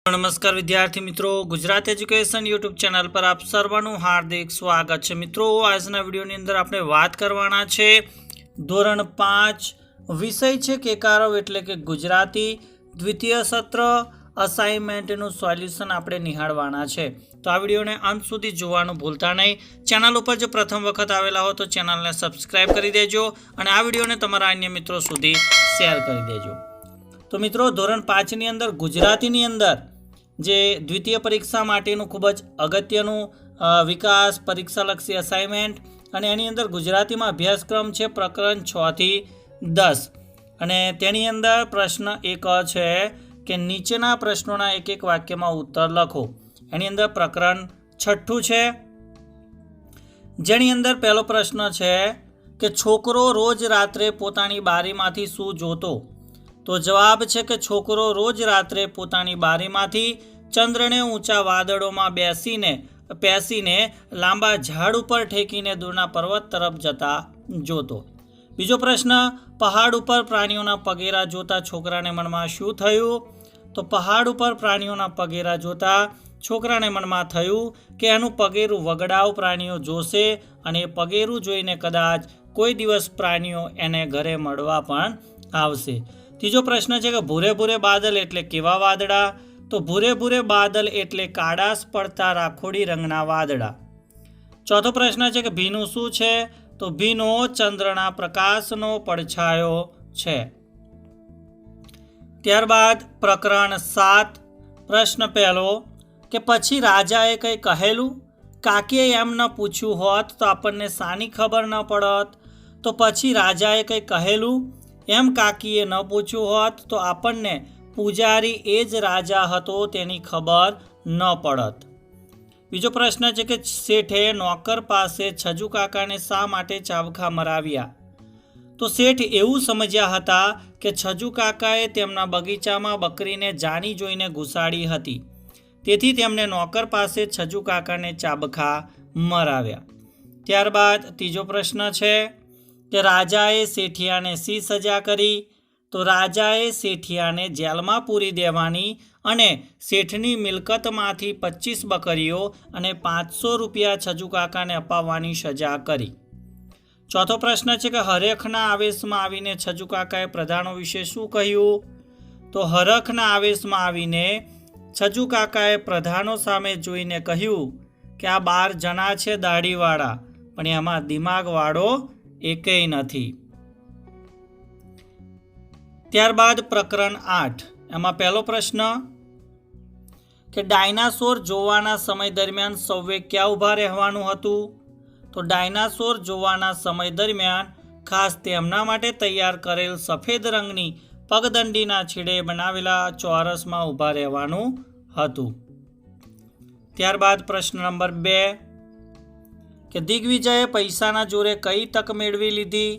नमस्कार विद्यार्थी मित्रों, गुजरात एज्युकेशन यूट्यूब चैनल पर आप सर्वનું हार्दिक स्वागत है। मित्रों, આજના વિડીયોની અંદર આપણે વાત કરવાના છે ધોરણ 5 વિષય છે કેકારવ એટલે કે ગુજરાતી દ્વિતીય સત્ર અસાઇનમેન્ટનું સોલ્યુશન આપણે નિહાળવાના છે। તો આ વિડીયોને અંત સુધી જોવાનું ભૂલતા નહીં। ચેનલ ઉપર જો પ્રથમ વખત આવેલા હો તો ચેનલને સબસ્ક્રાઇબ કરી દેજો અને આ વિડીયોને તમારા અન્ય મિત્રો સુધી શેર કરી દેજો। તો મિત્રો, ધોરણ 5 ની અંદર ગુજરાતીની અંદર જે દ્વિતીય પરીક્ષા માટેનું ખૂબ જ અગત્યનું વિકાસ પરીક્ષાલક્ષી અસાઇનમેન્ટ અને એની અંદર ગુજરાતીમાં અભ્યાસક્રમ છે પ્રકરણ 6 થી 10 અને તેની અંદર પ્રશ્ન 1 છે કે નીચેના પ્રશ્નોના એક એક વાક્યમાં ઉત્તર લખો। એની અંદર પ્રકરણ 6 છે, જેની અંદર પહેલો પ્રશ્ન છે કે છોકરો રોજ રાત્રે પોતાની બારીમાંથી શું જોતો? તો જવાબ છે કે છોકરો રોજ રાત્રે પોતાની બારીમાંથી ચંદ્રને ઊંચા વાદળોમાં પેસીને લાંબા ઝાડ ઉપર ઠેકીને દૂરના પર્વત તરફ જતા જોતો। બીજો પ્રશ્ન, પહાડ ઉપર પ્રાણીઓના પગેરા જોતા છોકરાને મનમાં શું થયું? તો પહાડ ઉપર પ્રાણીઓના પગેરા જોતા છોકરાને મનમાં થયું કે એનું પગેરું વગડાવ પ્રાણીઓ જોશે અને એ પગેરું જોઈને કદાચ કોઈ દિવસ પ્રાણીઓ એને ઘરે મળવા પણ આવશે। ત્રીજો પ્રશ્ન છે કે ભૂરે ભૂરે બાદલ એટલે કેવા વાદળા? તો ભૂરે ભૂરે બાદલ એટલે કાળાશ પડતા રાખોડી રંગના વાદળા। ચોથો પ્રશ્ન છે કે ભીનું શું છે? તો ભીનો ચંદ્રના પ્રકાશનો પડછાયો છે। ત્યારબાદ પ્રકરણ 7 પ્રશ્ન પહેલો કે પછી રાજાએ કંઈ કહેલું? કાકીએ એમ ન પૂછ્યું હોત તો આપણને શાની ખબર ન પડત? તો પછી રાજાએ કંઈ કહેલું એમ કાકીએ ન પૂછ્યું હોત તો આપણને પૂજારી એ જ રાજા હતો તેની ખબર ન પડત। બીજો પ્રશ્ન છે કે શેઠે નોકર પાસે છજુ કાકાને શા માટે ચાબખા મરાવ્યા? તો શેઠ એવું સમજ્યા હતા કે છજુ કાકાએ તેમના બગીચામાં બકરીને જાણી જોઈને ઘુસાડી હતી, તેથી તેમણે નોકર પાસે છજુ કાકાને ચાબખા મરાવ્યા। ત્યારબાદ ત્રીજો પ્રશ્ન છે કે રાજાએ શેઠિયાને શી સજા કરી? તો રાજાએ શેઠિયાને જેલમાં પૂરી દેવાની અને શેઠની મિલકતમાંથી 25 બકરીઓ અને 500 રૂપિયા છજુ કાકાને અપાવવાની સજા કરી। ચોથો પ્રશ્ન છે કે હરખના આવેશમાં આવીને છજુ કાકાએ પ્રધાનો વિશે શું કહ્યું? તો હરખના આવેશમાં આવીને છજુ કાકાએ પ્રધાનો સામે જોઈને કહ્યું કે આ 12 જણા છે દાઢીવાળા, પણ એમાં દિમાગવાળો એકેય નથી। ત્યારબાદ પ્રકરણ 8 એમાં પહેલો પ્રશ્ન કે ડાયનાસોર જોવાના સમય દરમિયાન સૌએ ક્યાં ઊભા રહેવાનું હતું? તો ડાયનાસોર જોવાના સમય દરમિયાન ખાસ તેમના માટે તૈયાર કરેલ સફેદ રંગની પગદંડીના છેડે બનાવેલા ચોરસમાં ઊભા રહેવાનું હતું। ત્યારબાદ પ્રશ્ન નંબર 2 કે દિગ્વિજયે પૈસાના જોરે કઈ તક મેળવી લીધી?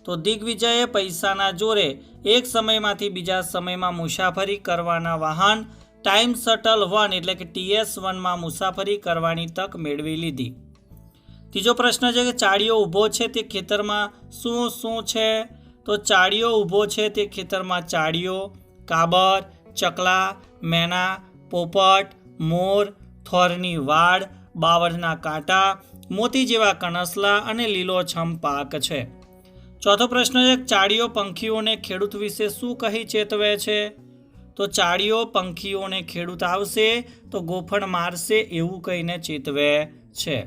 તો દિગ્વિજયે પૈસાના જોરે એક સમયમાંથી બીજા સમયમાં મુસાફરી કરવાના વાહન ટાઈમ શટલ 1 એટલે કે TS1માં મુસાફરી કરવાની તક મેળવી લીધી। ત્રીજો પ્રશ્ન છે કે ચાળિયો ઊભો છે તે ખેતરમાં શું શું છે? તો ચાળિયો ઊભો છે તે ખેતરમાં ચાળિયો, કાબર, ચકલા, મેના, પોપટ, મોર, થોરની વાડ, બાવળના કાંટા, મોતી જેવા કણસલા અને લીલોછમ પાક છે। ચોથો પ્રશ્ન છે ચાળિયો પંખીઓને ખેડૂત વિશે શું કહી ચેતવે છે? તો ચાળિયો પંખીઓને ખેડૂત આવશે તો ગોફણ મારશે એવું કહીને ચેતવે છે।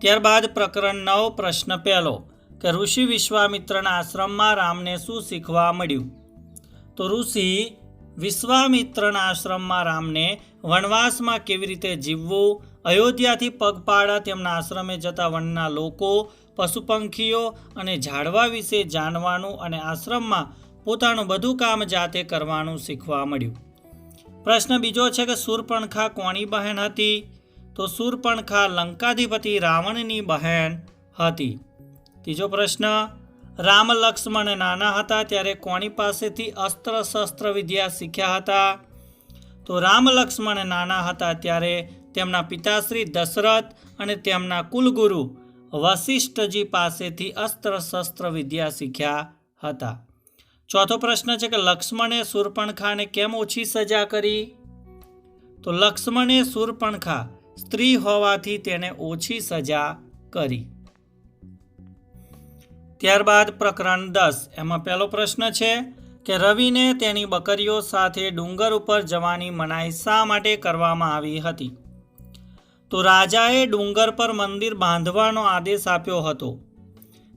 ત્યારબાદ પ્રકરણ 9 પ્રશ્ન પહેલો કે ઋષિ વિશ્વામિત્રના આશ્રમમાં રામને શું શીખવા મળ્યું? તો ઋષિ વિશ્વામિત્રના આશ્રમમાં રામને વનવાસમાં કેવી રીતે જીવવું, અયોધ્યાથી પગપાળા તેમના આશ્રમે જતા વનના લોકો, પશુ પંખીઓ અને ઝાડવા વિશે જાણવાનું અને આશ્રમમાં પોતાનું બધું કામ જાતે કરવાનું શીખવા મળ્યું। પ્રશ્ન બીજો છે કે શૂર્પણખા કોની બહેન હતી? તો શૂર્પણખા લંકાધિપતિ રાવણની બહેન હતી। ત્રીજો પ્રશ્ન રામ લક્ષ્મણ નાના હતા ત્યારે કોની પાસેથી અસ્ત્ર શસ્ત્ર વિદ્યા શીખ્યા હતા? તો રામ લક્ષ્મણ નાના હતા ત્યારે તેમના પિતાશ્રી દશરથ અને તેમના કુલગુરુ વશિષ્ઠજી પાસેથી અસ્ત્ર શસ્ત્ર વિદ્યા શીખ્યા હતા। ચોથો પ્રશ્ન છે કે લક્ષ્મણે શૂર્પણખાને કેમ ઓછી સજા કરી? તો લક્ષ્મણે શૂર્પણખા સ્ત્રી હોવાથી તેને ઓછી સજા કરી. ત્યારબાદ પ્રકરણ 10 એમાં પહેલો પ્રશ્ન છે કે રવિને તેની બકરીઓ સાથે ડુંગર ઉપર જવાની મનાઈ શા માટે કરવામાં આવી હતી? તો રાજાએ ડુંગર પર મંદિર બાંધવાનો આદેશ આપ્યો હતો,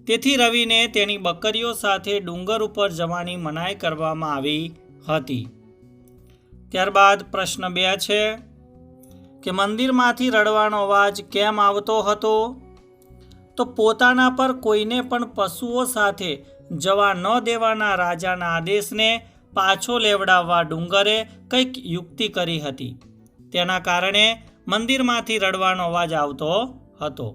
તેથી રવિને તેની બકરીઓ સાથે ડુંગર ઉપર જવાની મનાઈ કરવામાં આવી હતી. ત્યારબાદ પ્રશ્ન 2 છે કે મંદિરમાંથી રડવાનો અવાજ કેમ આવતો હતો? તો પોતાના પર કોઈને પણ પશુઓ સાથે જવા ન દેવાના રાજાના આદેશને પાછો લેવડાવવા ડુંગરે કંઈક યુક્તિ કરી હતી, તેના કારણે મંદિરમાંથી રડવાનો અવાજ આવતો હતો.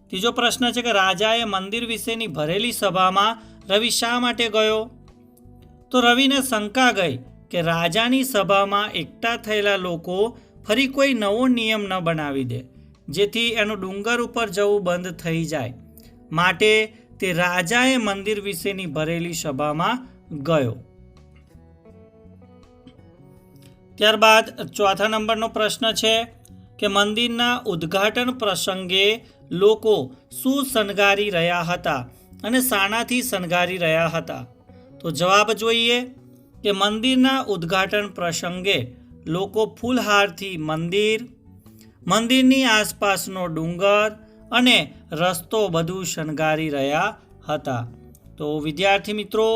ત્રીજો પ્રશ્ન છે કે રાજાએ મંદિર વિશેની ભરેલી સભામાં રવિ શા માટે ગયો? તો રવિને શંકા ગઈ કે રાજાની સભામાં એકઠા થયેલા લોકો ફરી કોઈ નવો નિયમ ન બનાવી દે, જેથી એનું ડુંગર ઉપર જવું બંધ થઈ જાય, માટે તે રાજાએ મંદિર વિશેની ભરેલી સભામાં ગયો. ત્યારબાદ ચોથા નંબરનો પ્રશ્ન છે કે મંદિરના ઉદ્ઘાટન પ્રસંગે લોકો શું શણગારી રહ્યા હતા અને શાનાથી શણગારી રહ્યા હતા? તો જવાબ જોઈએ કે મંદિરના ઉદ્ઘાટન પ્રસંગે લોકો ફૂલહારથી મંદિરની આસપાસનો ડુંગર અને રસ્તો બધું શણગારી રહ્યા હતા. તો વિદ્યાર્થી મિત્રો,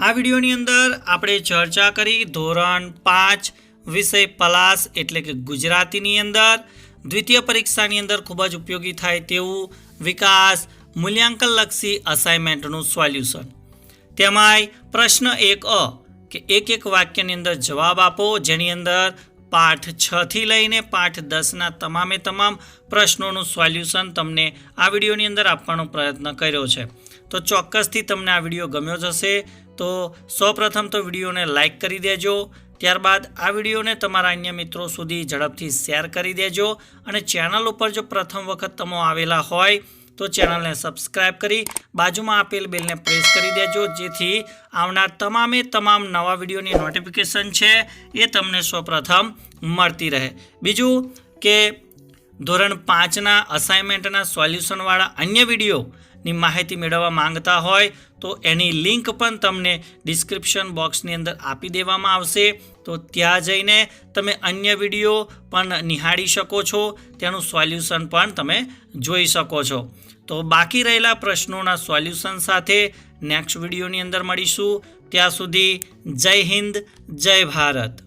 આ વિડીયોની અંદર આપણે ચર્ચા કરી ધોરણ 5 વિષય પલાસ એટલે કે ગુજરાતીની અંદર દ્વિતીય પરીક્ષાની અંદર ખૂબ જ ઉપયોગી થાય તેવું વિકાસ મૂલ્યાંકનલક્ષી અસાઇનમેન્ટનું સોલ્યુશન. તેમાંય પ્રશ્ન 1A કે એક વાક્યની અંદર જવાબ આપો, જેની અંદર પાઠ 6 થી લઈને પાઠ 10ના તમામે તમામ પ્રશ્નોનું સોલ્યુશન તમને આ વિડીયોની અંદર આપવાનો પ્રયત્ન કર્યો છે. તો ચોક્કસથી તમને આ વિડીયો ગમ્યો જ હશે. તો સૌપ્રથમ તો વિડીયોને લાઇક કરી દેજો, ત્યારબાદ આ વિડીયોને તમારા અન્ય મિત્રો સુધી ઝડપથી શેર કરી દેજો, અને ચેનલ ઉપર જો પ્રથમ વખત તમે આવેલા હોય તો ચેનલને સબસ્ક્રાઈબ કરી બાજુમાં આપેલ બેલને પ્રેસ કરી દેજો, જેથી આવનાર તમામે તમામ નવા વિડીયોની નોટિફિકેશન છે એ તમને સૌપ્રથમ મળતી રહે. બીજું કે ધોરણ 5ના અસાઇનમેન્ટના સોલ્યુશનવાળા અન્ય વિડીયોની માહિતી મેળવવા માંગતા હોય તો એની લિંક પણ તમને ડિસ્ક્રિપ્શન બોક્સની અંદર આપી દેવામાં આવશે. તો ત્યાં જઈને તમે અન્ય વિડીયો પણ નિહાળી શકો છો, તેનું સોલ્યુશન પણ તમે જોઈ શકો છો. તો બાકી રહેલા પ્રશ્નોના સોલ્યુશન સાથે નેક્સ્ટ વિડીયોની અંદર મળીશું. ત્યાં સુધી જય હિન્દ, જય ભારત.